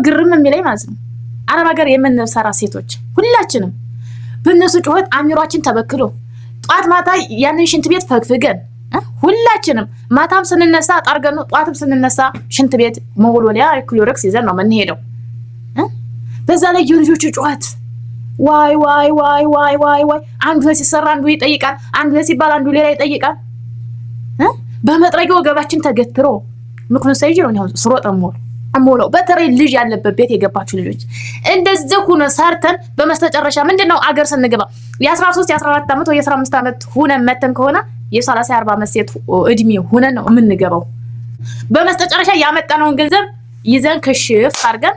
ግርም የሚለኝ ማለት ነው አረብ ሀገር የምንሰራ ሴቶች ሁላችንም በእነሱ ጩኸት አሚሯችን ተበክሎ ጧት ማታ ያንን ሽንት ቤት ፈግፍገን ሁላችንም ማታም ስንነሳ ጣርገን ጧትም ስንነሳ ሽንት ቤት መወልወያ ክሎሮክስ ይዘን ነው የምንሄደው። በዛ ላይ የልጆቹ ጩኸት ዋይ ዋይ ዋይ ዋይ ዋይ ዋይ አንዱ ሲሰራ አንዱ ይጠይቃል፣ አንዱ ሲባል አንዱ ሌላ ይጠይቃል። በመጥረጊያው ወገባችን ተገትሮ ምክንያት ሳይጅ ነው ስሮጥ አሞለው በተለይ ልጅ ያለበት ቤት የገባችሁ ልጆች እንደዚህ ሆነ ሰርተን በመስተጨረሻ ምንድነው አገር ስንገባ የ13 የ14 ዓመት ወይ የ15 ዓመት ሆነን መተን ከሆነ የ30 40 ዓመት ሴት እድሜ ሆነን ነው የምንገባው። በመስተጨረሻ ያመጣነውን ገንዘብ ይዘን ከሽፍ አድርገን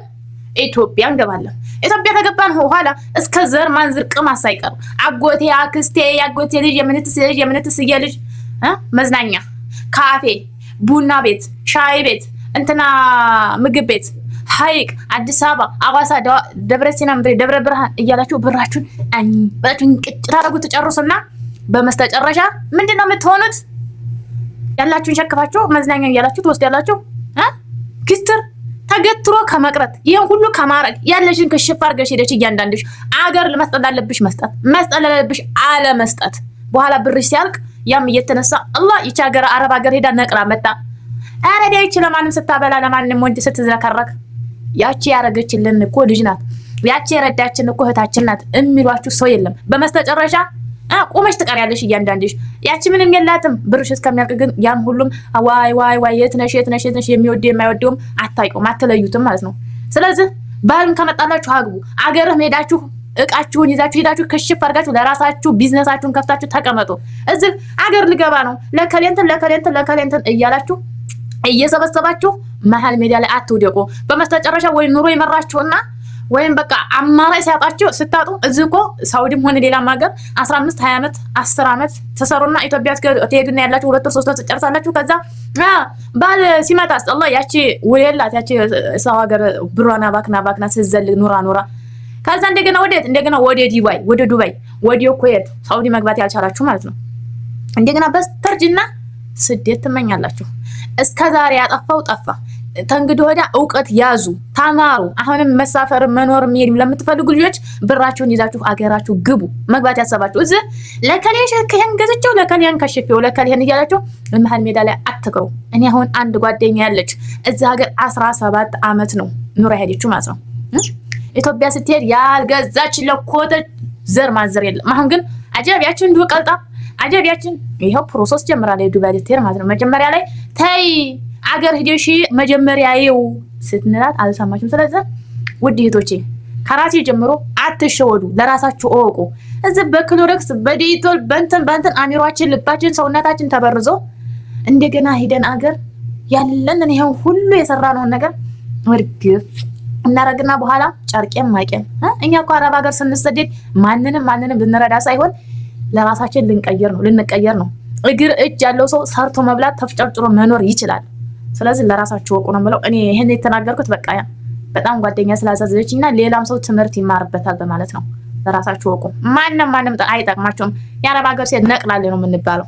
ኢትዮጵያ እንገባለን። ኢትዮጵያ ከገባን በኋላ እስከ ዘር ማንዝር ቅማስ ሳይቀር አጎቴ አክስቴ ያጎቴ ልጅ የምንትስዬ ልጅ መዝናኛ ካፌ ቡና ቤት ሻይ ቤት እንትና ምግብ ቤት ሐይቅ አዲስ አበባ አዋሳ ደብረሲና ደብረ ብርሃን እያላችሁ ብራችሁን በጣም ቅጭ ታረጉት ተጨርሱና በመስተጨረሻ ምንድነው የምትሆኑት? ያላችሁን ሸክፋችሁ መዝናኛ እያላችሁ ትወስዳላችሁ። ግትር ተገትሮ ከመቅረት ይሄን ሁሉ ከማረግ ያለሽን ከሽፍ አድርገሽ ሄደሽ እያንዳንድሽ አገር ለመስጠት አለብሽ መስጠት አለብሽ አለ መስጠት በኋላ ብርሽ ሲያልቅ ያም እየተነሳ አላህ ይቻ ሀገር አረብ ሀገር ሄዳ ነቅራ መጣ አረዳ ይችላል ለማንም ስታበላ ለማንም ወንድ ስትዝረከረክ ያቺ ያረገችልን እኮ ልጅ ናት ያቺ የረዳችን እኮ እህታችን ናት የሚሏችሁ ሰው የለም። በመስተጨረሻ ቆመሽ ትቀሪያለሽ እያንዳንድሽ ያቺ ምንም የላትም ብርሽ እስከሚያልቅ ግን ያን ሁሉም ዋይ ዋይ ዋይ የት ነሽ የሚወድ የማይወደውም አታውቁም አትለዩትም ማለት ነው። ስለዚህ ባልም ከመጣላችሁ አግቡ አገርህ ሄዳችሁ እቃችሁን ይዛችሁ ሄዳችሁ ከሽፍ አድርጋችሁ ለራሳችሁ ቢዝነሳችሁን ከፍታችሁ ተቀመጡ። እዚህ አገር ልገባ ነው ለከሌንትን እያላችሁ እየሰበሰባችሁ መሀል ሜዳ ላይ አትውደቁ። በመስተጨረሻ ወይ ኑሮ ይመራችሁና ወይም በቃ አማራጭ ሲያጣችሁ ስታጡ እዚህ እኮ ሳውዲም ሆነ ሌላም ሀገር 15 20 ዓመት 10 ዓመት ተሰሩና ኢትዮጵያ ትሄዱና ያላችሁ 2 ወር 3 ወር ትጨርሳላችሁ። ከዛ ባል ሲመጣ አላህ ያቺ ወይላት ያቺ ሰው ሀገር ብሯና ባክና ስዘል ኑራ ከዛ እንደገና ወደ ዱባይ ወደ ኩዌት ሳውዲ መግባት ያልቻላችሁ ማለት ነው። እንደገና በስተርጅና ስደት ትመኛላችሁ። እስከዛሬ ያጠፋው ጠፋ። ተንግዶ ወዳ እውቀት ያዙ ተማሩ። አሁንም መሳፈር መኖር መሄድ ለምትፈልጉ ልጆች ብራችሁን ይዛችሁ አገራችሁ ግቡ። መግባት ያሰባችሁ እዚህ ለከሌሽ ከሄን ገዝቸው ለከሌን ከሽፈው ለከሌን እያላችሁ መሀል ሜዳ ላይ አትቀሩ። እኔ አሁን አንድ ጓደኛ ያለች እዚህ ሀገር 17 ዓመት ነው ኑራ ሄደችው ማለት ነው። ኢትዮጵያ ስትሄድ ያልገዛች ለኮተ ዘር ማንዘር የለም። አሁን ግን አጀቢያችን እንዱ ቀልጣ አጀቢያችን ይሄው ፕሮሰስ ጀምራለች ዱባይ ልትሄድ ማለት ነው። መጀመሪያ ላይ ታይ አገር ሄደሽ መጀመሪያው ስትንላት አልሰማችም። ስለዚህ ውድ እህቶቼ ከራሴ ጀምሮ አትሸወዱ፣ ለራሳችሁ እወቁ። እዚህ በክሎሮክስ በዲቶል በእንትን አሚሯችን ልባችን ሰውነታችን ተበርዞ እንደገና ሄደን አገር ያለንን ይሄን ሁሉ የሰራነውን ነገር ወርግፍ እናረግና በኋላ ጨርቄም ማይቀም እኛ እኮ አረብ ሀገር ስንሰደድ ማንንም ልንረዳ ሳይሆን ለራሳችን ልንቀየር ነው። እግር እጅ ያለው ሰው ሰርቶ መብላት ተፍጨርጭሮ መኖር ይችላል። ስለዚህ ለራሳችሁ ወቁ ነው የምለው። እኔ ይሄን የተናገርኩት በቃ በጣም ጓደኛ ስላሳዘነችኝና ሌላም ሰው ትምህርት ይማርበታል በማለት ነው። ለራሳችሁ ወቁ። ማንም አይጠቅማችሁም። የአረብ ሀገር ሴት ነቅላለ ነው የምንባለው።